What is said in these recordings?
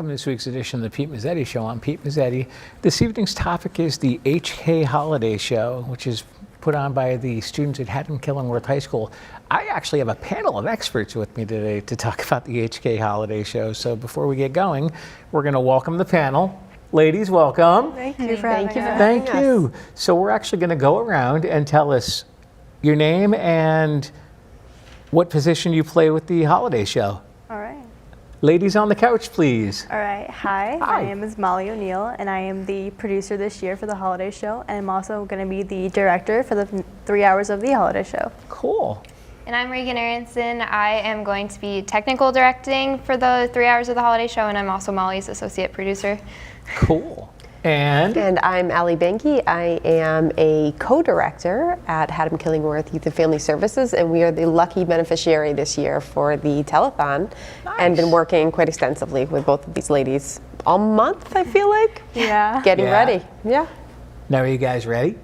welcome to this week's edition of the Pete Mezzetti Show. I'm Pete Mezzetti. This evening's topic is the HK Holiday Show, which is put on by the students at Haddam-Killingworth High School. I actually have a panel of experts with me today to talk about the HK Holiday Show. So before we get going, we're going to welcome the panel. Ladies, welcome. Thank you for having us. Thank you. So we're actually going to go around and tell us your name and what position you play with the holiday show. All right. Ladies on the couch, please. All right. Hi. My name is Molly O'Neill, and I am the producer this year for the holiday show, and I'm also going to be the director for the 3 hours of the holiday show. Cool. And I'm Regan Aronson. I am going to be technical directing for the 3 hours of the holiday show, and I'm also Molly's associate producer. Cool. And I'm Allie Banky. I am a co-director at Haddam-Killingworth Youth and Family Services, and we are the lucky beneficiary this year for the telethon. Nice. And been working quite extensively with both of these ladies all month, I feel like. Yeah. Getting ready. Yeah. now are you guys ready?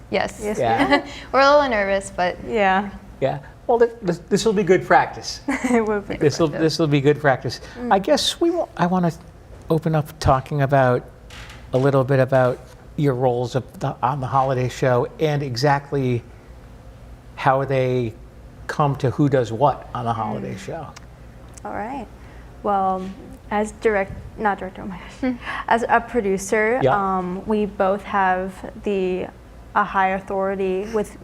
Yes. Yes. Yeah. We're a little nervous, but Yeah. Yeah. Well, this will be good practice. It will be. This will be good practice. I guess I want to open up talking about a little bit about your roles on the holiday show and exactly how they come to who does what on the holiday show. All right. Well, as not director, oh my gosh, as a producer, Yeah. we both have a high authority with,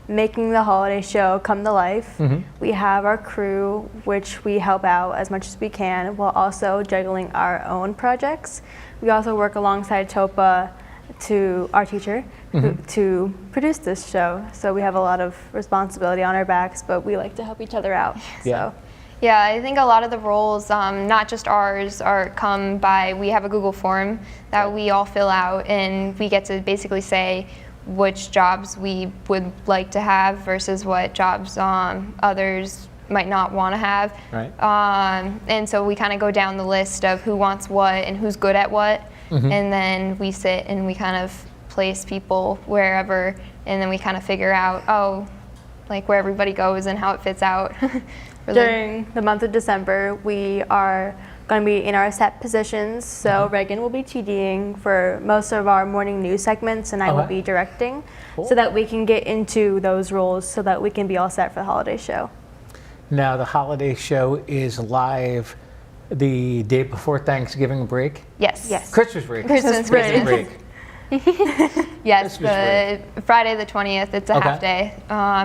making the holiday show come to life. We have our crew, which we help out as much as we can, while also juggling our own projects. We also work alongside Topa, our teacher, to produce this show. So we have a lot of responsibility on our backs, but we like to help each other out. Yeah. So. yeah, I think a lot of the roles, not just ours, we have a Google form that we all fill out, and we get to basically say which jobs we would like to have versus what jobs others might not want to have. Right. And so we kind of go down the list of who wants what and who's good at what, and then we sit and we kind of place people wherever, and then we kind of figure out, where everybody goes and how it fits out. During the month of December, we are going to be in our set positions. So Reagan will be TDing for most of our morning news segments, and I will be directing, so that we can get into those roles so that we can be all set for the holiday show. Now the holiday show is live the day before Thanksgiving break. Yes. Yes. Christmas break. Christmas break. Yes, Christmas Friday the 20th. It's a half day.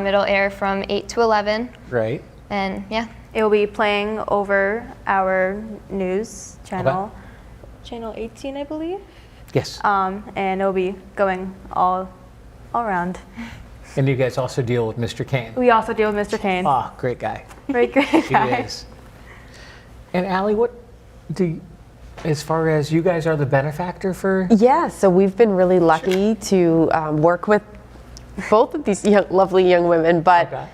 It'll air from 8 to 11. Right. And yeah. It will be playing over our news channel, channel 18, I believe. Yes. And it'll be going all around. And you guys also deal with Mr. Kane. We also deal with Mr. Kane. Oh, great guy. Great He guy. is. And Allie, as far as you guys are the benefactor for? Yeah, so we've been really lucky to work with both of these lovely young women, but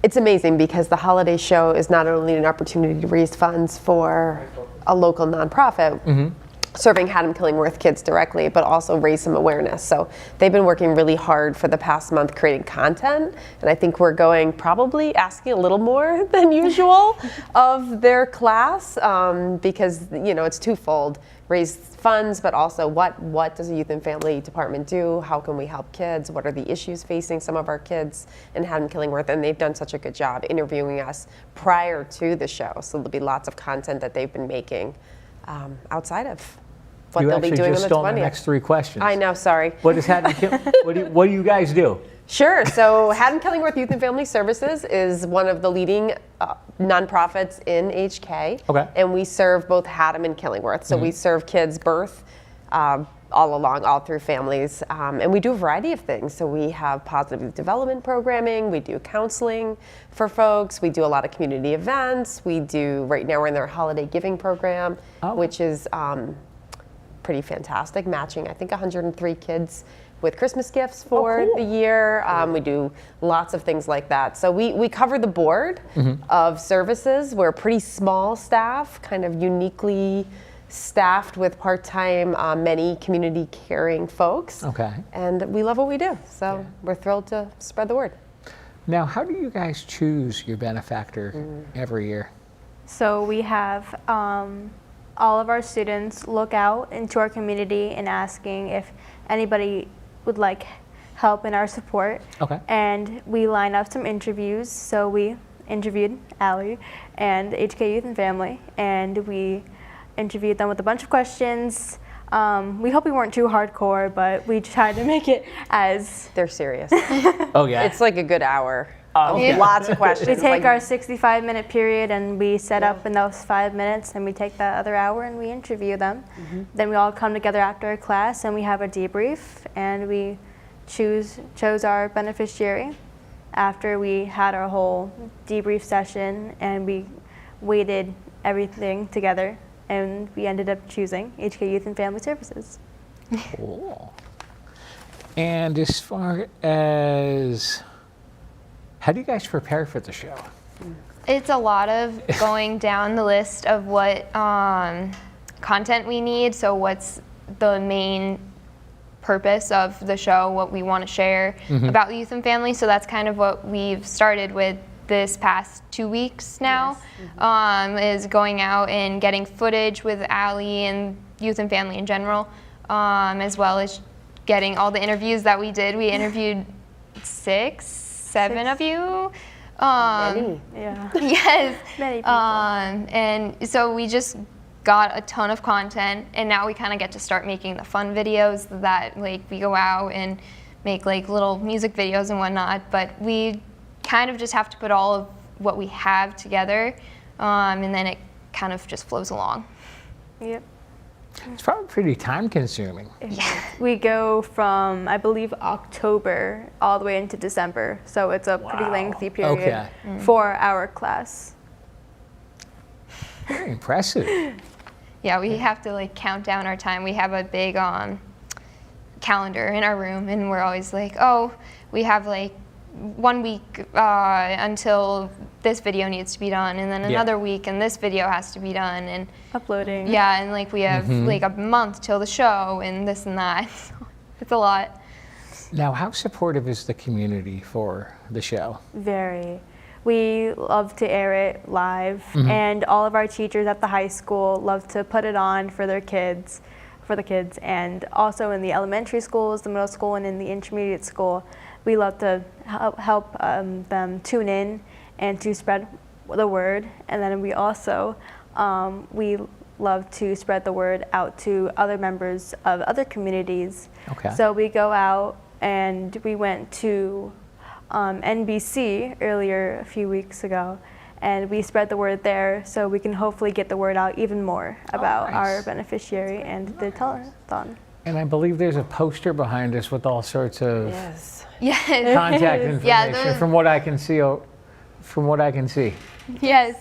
it's amazing because the holiday show is not only an opportunity to raise funds for a local nonprofit serving Haddam-Killingworth kids directly, but also raise some awareness. So they've been working really hard for the past month creating content, and I think we're probably asking a little more than usual of their class because it's twofold. Raise funds, but also what does the Youth and Family Department do? How can we help kids? What are the issues facing some of our kids in Haddam-Killingworth? And they've done such a good job interviewing us prior to the show. So there'll be lots of content that they've been making outside of what they'll be doing on the 20th. You actually just stole my next three questions. I know, sorry. What do you guys do? Sure. So Haddam-Killingworth Youth and Family Services is one of the leading nonprofits in HK. Okay. And we serve both Haddam and Killingworth. So we serve kids birth all through families. And we do a variety of things. So we have positive development programming. We do counseling for folks. We do a lot of community events. Right now we're in their holiday giving program, which is pretty fantastic, matching I think 103 kids with Christmas gifts for the year. We do lots of things like that. So we cover the board of services. We're a pretty small staff, kind of uniquely staffed with part-time, many community caring folks. Okay. And we love what we do. So we're thrilled to spread the word. Now, how do you guys choose your benefactor every year? So we have all of our students look out into our community and asking if anybody would like help in our support. Okay. And we line up some interviews. So we interviewed Allie and HK Youth and Family, and we interviewed them with a bunch of questions. We hope we weren't too hardcore, but we tried to make it as... They're serious. Oh, yeah. It's like a good hour. Okay. Lots of questions. We take like, our 65-minute period and we set up in those 5 minutes, and we take that other hour and we interview them. Then we all come together after a class and we have a debrief, and we chose our beneficiary after we had our whole debrief session, and we weighted everything together, and we ended up choosing HK Youth and Family Services. Cool. And as far as, how do you guys prepare for the show? It's a lot of going down the list of what content we need. So what's the main purpose of the show, what we want to share about the youth and family. So that's kind of what we've started with this past 2 weeks now, is going out and getting footage with Allie and youth and family in general, as well as getting all the interviews that we did. We interviewed 6, 7 of you. Many. Yeah. Yes. Many people. And so we just got a ton of content, and now we kind of get to start making the fun videos that like we go out and make like little music videos and whatnot, but we kind of just have to put all of what we have together, and then it kind of just flows along. Yep. It's probably pretty time consuming. We go from, I believe, October all the way into December, so it's a pretty lengthy period Okay. for our class. Very impressive. Yeah, we have to like count down our time. We have a big calendar in our room, and we're always like, oh, we have like 1 week until this video needs to be done, and then another week, and this video has to be done, and Uploading. yeah, and like we have like a month till the show, and this and that. So it's a lot. Now, how supportive is the community for the show? Very. We love to air it live, and all of our teachers at the high school love to put it on for their kids, and also in the elementary schools, the middle school, and in the intermediate school. We love to help them tune in and to spread the word, and then we also we love to spread the word out to other members of other communities. Okay. So we go out, and we went to NBC earlier a few weeks ago, and we spread the word there, so we can hopefully get the word out even more about our beneficiary and the telethon. And I believe there's a poster behind us with all sorts of yes. Yes. contact information those- from what I can see. Yes,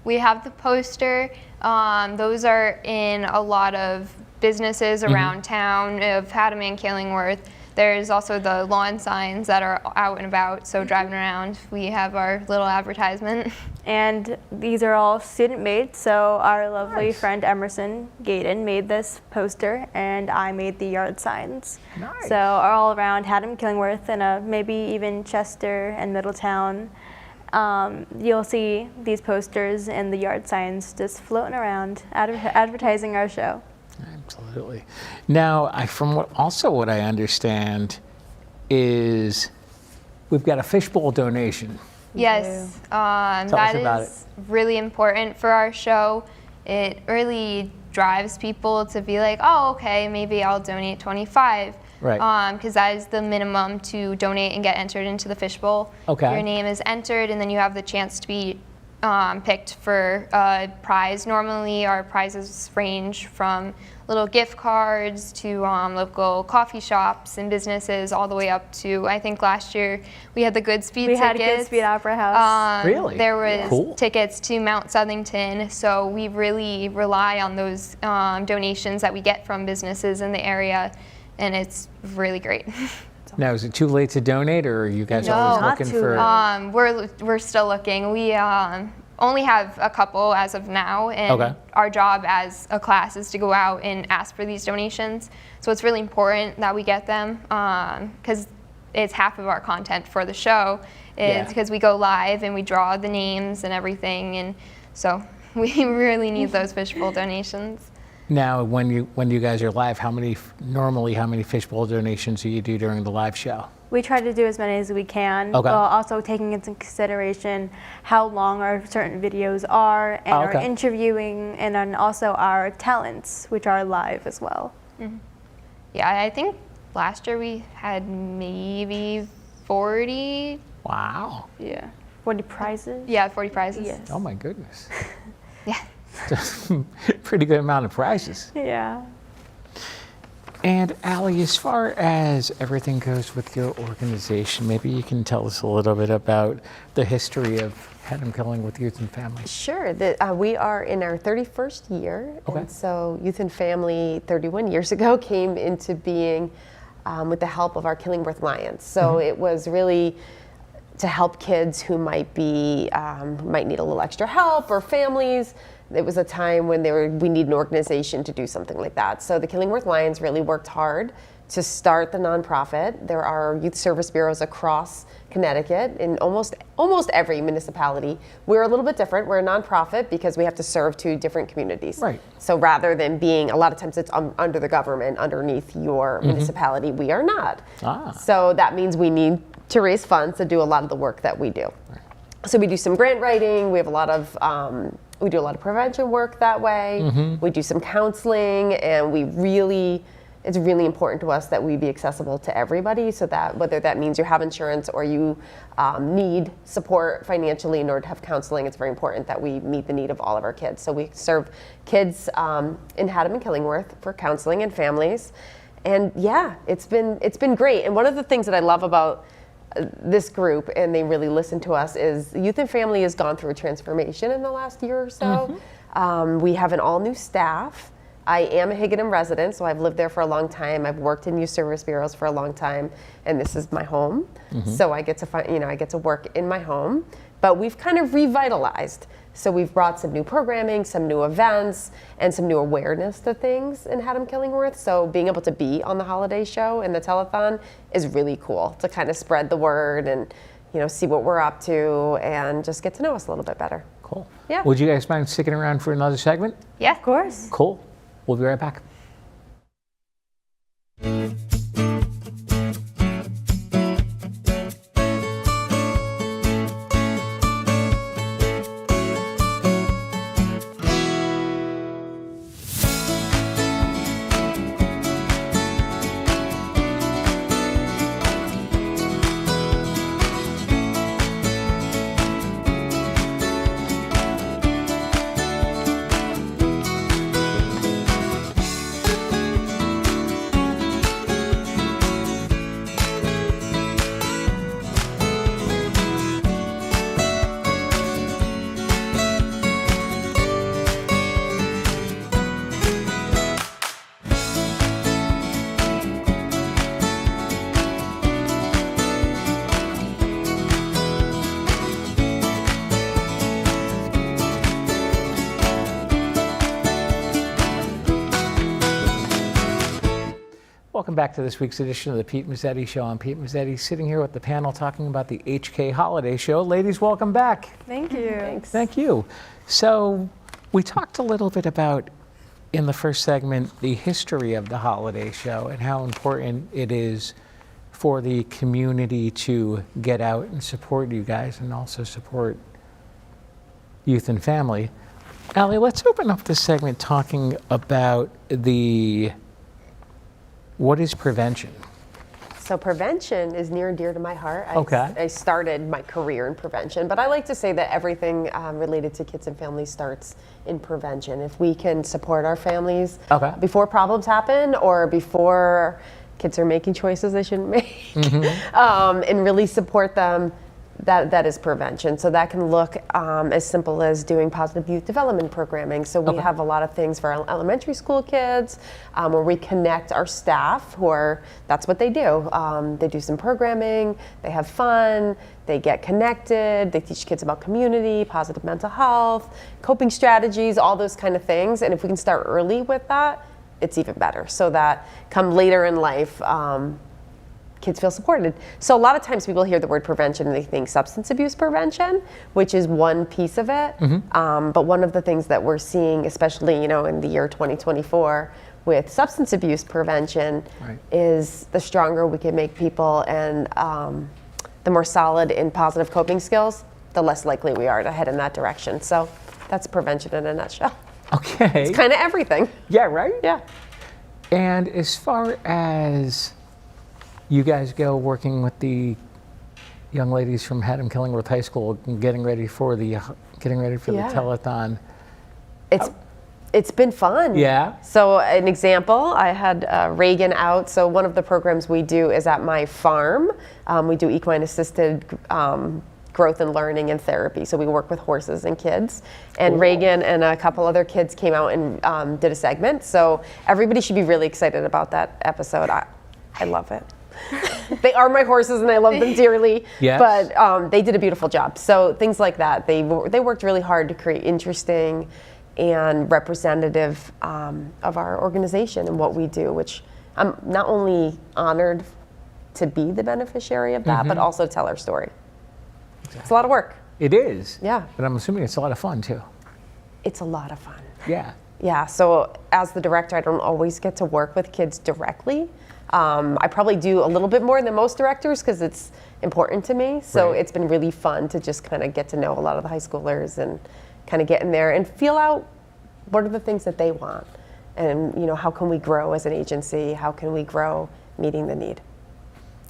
we have the poster. Those are in a lot of businesses around town of Haddam and Killingworth. There's also the lawn signs that are out and about, so driving around, we have our little advertisement. And these are all student-made, so our lovely friend Emerson Gaydon made this poster, and I made the yard signs. Nice. So all around Haddam, Killingworth, and maybe even Chester and Middletown. You'll see these posters and the yard signs just floating around, advertising our show. Absolutely. Now, from what I understand is we've got a fishbowl donation. Yes, Tell us that about is really important for our show. It really drives people to be like, oh, okay, maybe I'll donate 25. Right. Because that is the minimum to donate and get entered into the fishbowl. Okay. Your name is entered, and then you have the chance to be picked for a prize. Normally, our prizes range from little gift cards to local coffee shops and businesses, all the way up to, I think last year we had the Goodspeed tickets. We had Goodspeed Opera House. Really? There was Cool. tickets to Mount Southington, so we really rely on those donations that we get from businesses in the area, and it's really great. Now, is it too late to donate, or are you guys No, always not looking too for? late. We're still looking. We only have a couple as of now, and Okay. our job as a class is to go out and ask for these donations. So it's really important that we get them, because it's half of our content for the show. It's Yeah. because we go live and we draw the names and everything, and so We really need those fishbowl donations. Now, when you guys are live, normally how many fishbowl donations do you do during the live show? We try to do as many as we can, Okay. while also taking into consideration how long our certain videos are, and our okay. interviewing, and then also our talents, which are live as well. Yeah, I think last year we had maybe 40. Wow. Yeah. 40 prizes? Yeah, 40 prizes. Yes. Oh my goodness. Yeah. Pretty good amount of prizes. Yeah. And Allie, as far as everything goes with your organization, maybe you can tell us a little bit about the history of Had 'em Killing with Youth and Family. Sure. We are in our 31st year. Okay. And so Youth and Family 31 years ago came into being with the help of our Killingworth Lions. So it was really to help kids who might need a little extra help, or families. It was a time when we need an organization to do something like that. So the Killingworth Lions really worked hard to start the nonprofit. There are youth service bureaus across Connecticut in almost every municipality. We're a little bit different. We're a nonprofit because we have to serve 2 different communities. Right. So rather than being, a lot of times it's under the government, underneath your municipality, we are not. So that means we need to raise funds to do a lot of the work that we do. Right. So we do some grant writing. We have a lot of we do a lot of prevention work that way. We do some counseling, and it's really important to us that we be accessible to everybody, so that whether that means you have insurance or you need support financially in order to have counseling, it's very important that we meet the need of all of our kids. So we serve kids in Haddam and Killingworth for counseling and families. And yeah, it's been great. And one of the things that I love about this group, and they really listen to us, is Youth and Family has gone through a transformation in the last year or so. We have an all new staff. I am a Higgedam resident, so I've lived there for a long time. I've worked in youth service bureaus for a long time, and this is my home. So I get to work in my home. But we've kind of revitalized. So we've brought some new programming, some new events, and some new awareness to things in Haddam Killingworth. So being able to be on the holiday show and the telethon is really cool, to kind of spread the word and see what we're up to and just get to know us a little bit better. Cool. Yeah. Would you guys mind sticking around for another segment? Yeah. Of course. Cool. We'll be right back. Welcome back to this week's edition of the Pete Mezzetti Show. I'm Pete Mezzetti, sitting here with the panel talking about the HK Holiday Show. Ladies, welcome back. Thank you. Thanks. Thank you. So we talked a little bit about, in the first segment, the history of the holiday show and how important it is for the community to get out and support you guys and also support Youth and Family. Allie, let's open up this segment talking about what is prevention? So prevention is near and dear to my heart. I started my career in prevention, but I like to say that everything related to kids and families starts in prevention. If we can support our families before problems happen or before kids are making choices they shouldn't make, and really support them, that is prevention. So that can look as simple as doing positive youth development programming. So we have a lot of things for our elementary school kids where we connect our staff that's what they do. They do some programming, they have fun, they get connected, they teach kids about community, positive mental health, coping strategies, all those kind of things. And if we can start early with that, it's even better. So that come later in life, kids feel supported. So a lot of times people hear the word prevention and they think substance abuse prevention, which is one piece of it. But one of the things that we're seeing, especially in the year 2024, with substance abuse prevention, is the stronger we can make people and the more solid in positive coping skills, the less likely we are to head in that direction. So that's prevention in a nutshell. Okay. It's kind of everything. Yeah, right? Yeah. And as far as you guys go working with the young ladies from Haddam Killingworth High School and getting ready for the telethon. It's been fun. Yeah. So an example, I had Reagan out. So one of the programs we do is at my farm. We do equine assisted growth and learning and therapy. So we work with horses and kids. And Reagan and a couple other kids came out and did a segment. So everybody should be really excited about that episode. I love it. They are my horses and I love them dearly. Yes. But they did a beautiful job. So things like that. They worked really hard to create interesting and representative of our organization and what we do, which I'm not only honored to be the beneficiary of that, but also tell our story. Exactly. It's a lot of work. It is. Yeah. But I'm assuming it's a lot of fun too. It's a lot of fun. Yeah. Yeah, so as the director, I don't always get to work with kids directly. I probably do a little bit more than most directors because it's important to me. So it's been really fun to just kind of get to know a lot of the high schoolers and kind of get in there and feel out what are the things that they want. And, how can we grow as an agency? How can we grow meeting the need?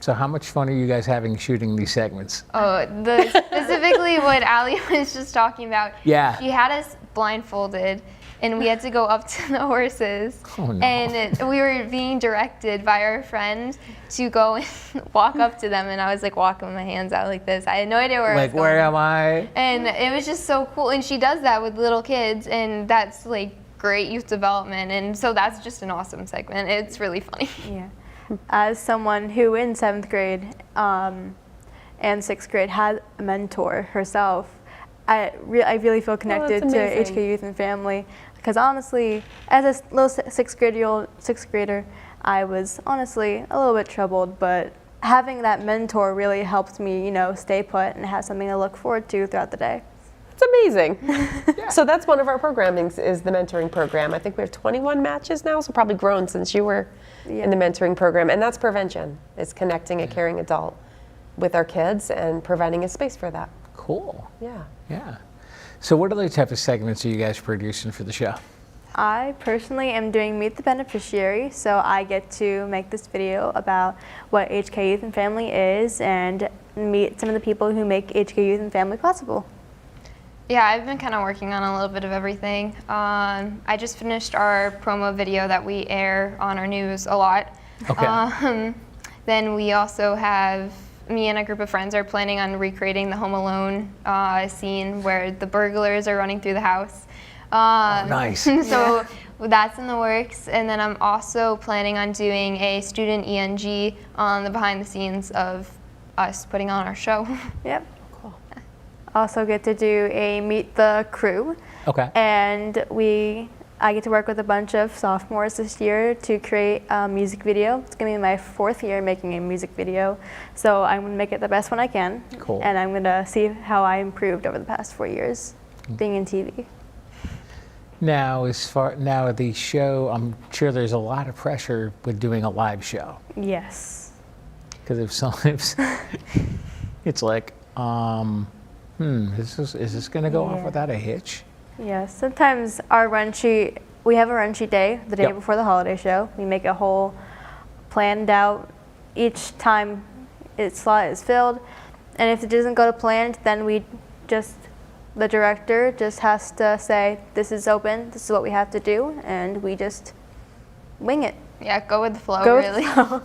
So how much fun are you guys having shooting these segments? Oh, specifically what Allie was just talking about. Yeah. She had us blindfolded, and we had to go up to the horses. Oh, no. And we were being directed by our friend to go and walk up to them, and I was like walking with my hands out like this. I had no idea where I was going. Where am I? And it was just so cool. And she does that with little kids, and that's like great youth development. And so that's just an awesome segment. It's really funny. Yeah. As someone who in 7th grade and 6th grade had a mentor herself, I really feel connected to HK Youth and Family because honestly, as a little sixth grader, I was honestly a little bit troubled, but having that mentor really helped me, stay put and have something to look forward to throughout the day. It's amazing. So that's one of our programmings is the mentoring program. I think we have 21 matches now, so probably grown since you were in the mentoring program. And that's prevention. It's connecting a caring adult with our kids and providing a space for that. Cool. Yeah. Yeah. So what other type of segments are you guys producing for the show? I personally am doing Meet the Beneficiary, so I get to make this video about what HK Youth and Family is and meet some of the people who make HK Youth and Family possible. Yeah, I've been kind of working on a little bit of everything. I just finished our promo video that we air on our news a lot. Okay. Then we also have, me and a group of friends are planning on recreating the Home Alone scene where the burglars are running through the house. Nice. So that's in the works. And then I'm also planning on doing a student ENG on the behind the scenes of us putting on our show. Yep. Also get to do a Meet the Crew. Okay. And I get to work with a bunch of sophomores this year to create a music video. It's going to be my 4th year making a music video. So I'm going to make it the best one I can. Cool. And I'm going to see how I improved over the past 4 years being in TV. Now, the show, I'm sure there's a lot of pressure with doing a live show. Yes. Because if sometimes it's like, is this going to go off without a hitch? Yeah, sometimes we have a run sheet day the day before the holiday show. We make a whole planned out each time its slot is filled. And if it doesn't go to plan, then the director just has to say, this is open, this is what we have to do, and we just wing it. Yeah, go with the flow, Go really. with the flow.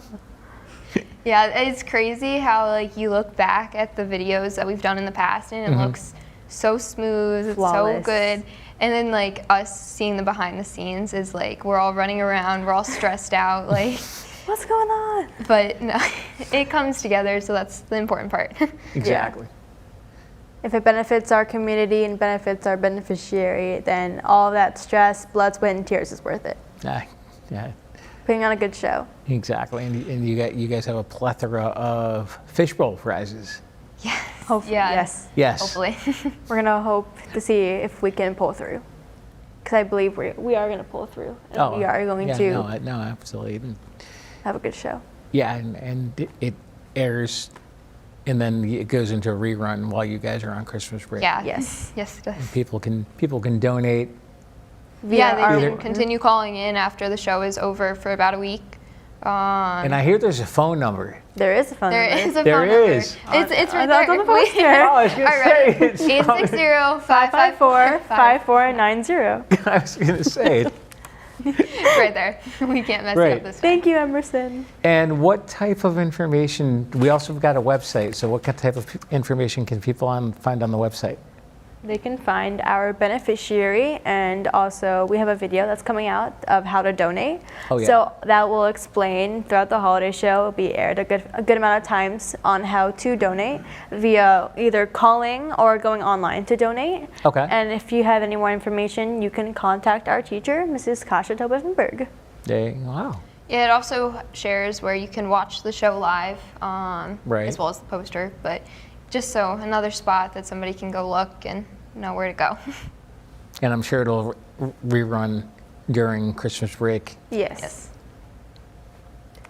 Yeah, it's crazy how you look back at the videos that we've done in the past and it looks so smooth, it's Flawless. so good. And then us seeing the behind the scenes is we're all running around, we're all stressed out, What's going on? but no, it comes together, so that's the important part. Exactly. If it benefits our community and benefits our beneficiary, then all of that stress, blood, sweat, and tears is worth it. Yeah. putting on a good show. Exactly, and you guys have a plethora of fishbowl prizes. Hopefully, Yeah. yes. Yes. Hopefully. We're gonna hope to see if we can pull through, because I believe we are gonna pull through, and we are going to No, absolutely. And, have a good show. yeah, and it airs, and then it goes into a rerun while you guys are on Christmas break. Yeah. Yes. Yes, it does. People can donate. Yeah, they our- can continue calling in after the show is over for about a week. And I hear there's a phone number. There is a phone There number. is a There phone number. is. It's right That's there. on the poster. Oh, I was gonna All right. say it's 860-554-5490. I was gonna say. Right there. We can't mess it Right. up this time. Thank you, Emerson. And what type of information? We also have got a website. So what type of information can people find on the website? They can find our beneficiary, and also we have a video that's coming out of how to donate. Oh, yeah. So that will explain throughout the holiday show. It'll be aired a good amount of times on how to donate via either calling or going online to donate. Okay. And if you have any more information, you can contact our teacher, Mrs. Kasha Tobenberg. Wow. Yeah, it also shares where you can watch the show live, Right. as well as the poster. But just so another spot that somebody can go look and know where to go. And I'm sure it'll rerun during Christmas break. Yes. Yes.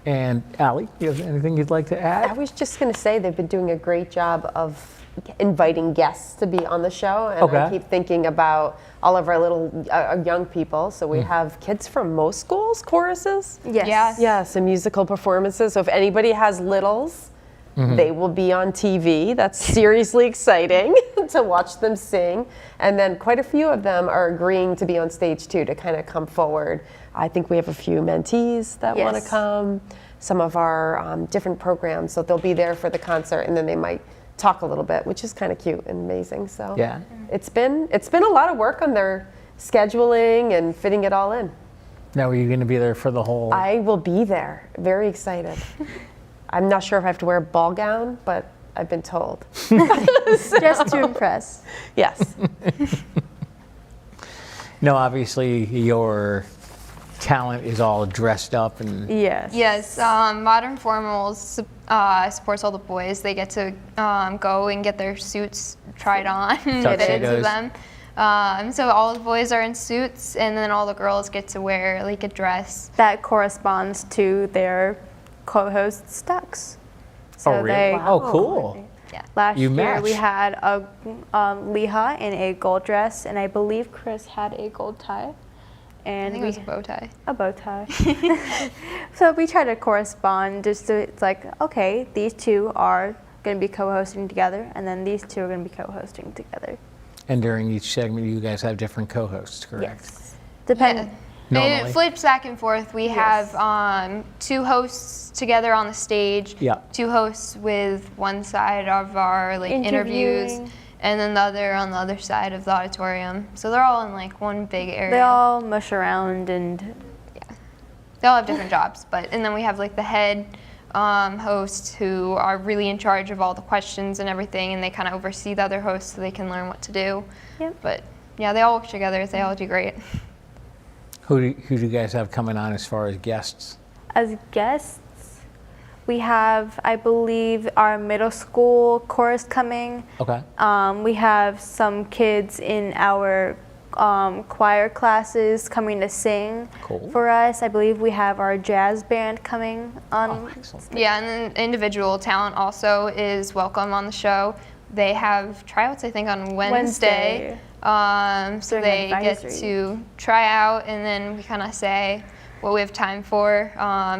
And Allie, you have anything you'd like to I add? was just going to say they've been doing a great job of inviting guests to be on the show, and I Okay. keep thinking about all of our little young people. So we have kids from most schools, choruses. Yes. Yeah. Yes, and musical performances. So if anybody has littles, they will be on TV. That's seriously exciting to watch them sing. And then quite a few of them are agreeing to be on stage too, to kind of come forward. I think we have a few mentees that want to Yes. come, some of our different programs. So they'll be there for the concert, and then they might talk a little bit, which is kind of cute and amazing. So Yeah. it's been a lot of work on their scheduling and fitting it all in. Now, are you going to be there for the whole? I will be there. Very excited. I'm not sure if I have to wear a ball gown, but I've been told. Just to impress. Yes. No, obviously your talent is all dressed up and Yes. Yes, Modern Formals supports all the boys. They get to go and get their suits tried on and fitted to Tuxedos. them. So all the boys are in suits, and then all the girls get to wear like a dress. That corresponds to their co-hosts' ducks. So oh, really? they, Oh, cool. last You year we match. had a Leha in a gold dress, and I believe Chris had a gold tie. I And think it was a bow tie. a bow tie. So we try to correspond just to, it's like, okay, these two are going to be co-hosting together, and then these two are going to be co-hosting together. And during each segment, you guys have different co-hosts, correct? Yes. Depend. Yeah. Normally. It flips back and forth. We Yes. have two hosts together on the stage, Yeah. two hosts with one side of our like interviews, Interviewing. and then the other on the other side of the auditorium. So they're all in like one big area. They all mush around, and They all have different jobs, and then we have like the head hosts who are really in charge of all the questions and everything, and they kind of oversee the other hosts so they can learn what to do. Yep. But yeah, they all work together. They all do great. Who do you guys have coming on as far as guests? as guests, we have, I believe, our middle school chorus coming. Okay. We have some kids in our choir classes coming to sing Cool. for us. I believe we have our jazz band coming on. Oh, excellent. Yeah, and then individual talent also is welcome on the show. They have tryouts, I think, on Wednesday. So During they get advisory. to try out, and then we kind of say what we have time for.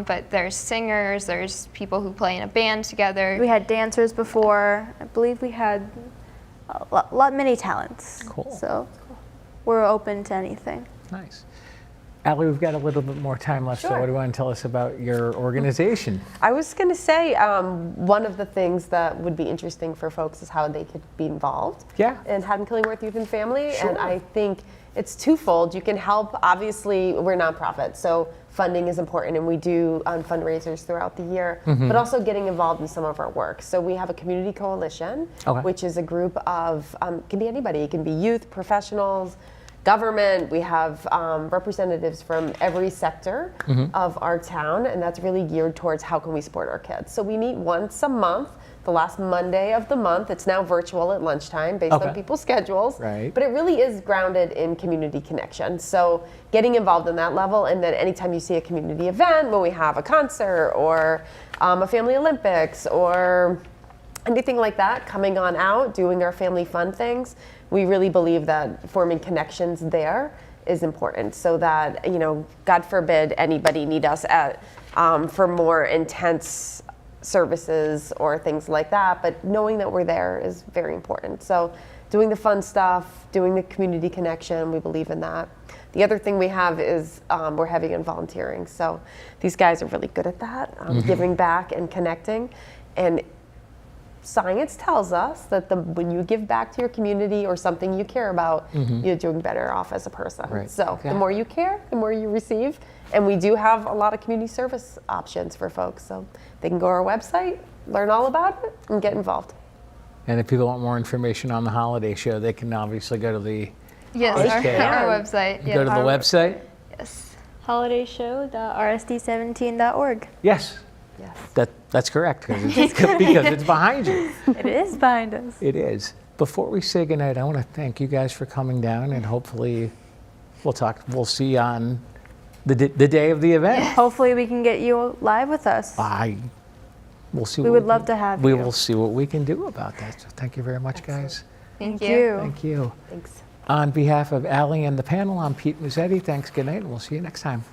But there's singers, there's people who play in a band together. We had dancers before. I believe we had many talents. Cool. So we're open to anything. Nice. Allie, we've got a little bit more time left, so Sure. what do you want to tell us about your organization? I was going to say one of the things that would be interesting for folks is how they could be involved Yeah. in Haddon-Killingworth Youth and Family. Sure. And I think it's twofold. You can help, obviously, we're nonprofit, so funding is important, and we do fundraisers throughout the year, but also getting involved in some of our work. So we have a community coalition, Okay. which is a group of, can be anybody. It can be youth, professionals, government. We have representatives from every sector of our town, and that's really geared towards how can we support our kids. So we meet once a month, the last Monday of the month. It's now virtual at lunchtime based on people's schedules. Right. But it really is grounded in community connection. So getting involved in that level, and then anytime you see a community event, when we have a concert or a family Olympics or anything like that, coming on out, doing our family fun things, we really believe that forming connections there is important, so that, you know, God forbid anybody need us at for more intense services or things like that, but knowing that we're there is very important. So doing the fun stuff, doing the community connection, we believe in that. The other thing we have is we're heavy in volunteering. So these guys are really good at that, giving back and connecting. And science tells us that when you give back to your community or something you care about, you're doing better off as a person. Right. So the more you care, the more you receive. And we do have a lot of community service options for folks. So they can go to our website, learn all about it, and get involved. And if people want more information on the holiday show, they can obviously go to the Yes, Okay. our website. go to the website. Yes. holidayshow.rsd17.org. Yes, Yes. that's correct because it's behind you. It is behind us. It is. Before we say goodnight, I want to thank you guys for coming down, and hopefully we'll see you on the day of the event. Hopefully we can get you live with us. We'll see. We would love to have We you. will see what we can do about that. So thank you very much, guys. Thank Thank you. you. Thank you. Thanks. On behalf of Allie and the panel, I'm Pete Mezzetti. Thanks, good night, and we'll see you next time.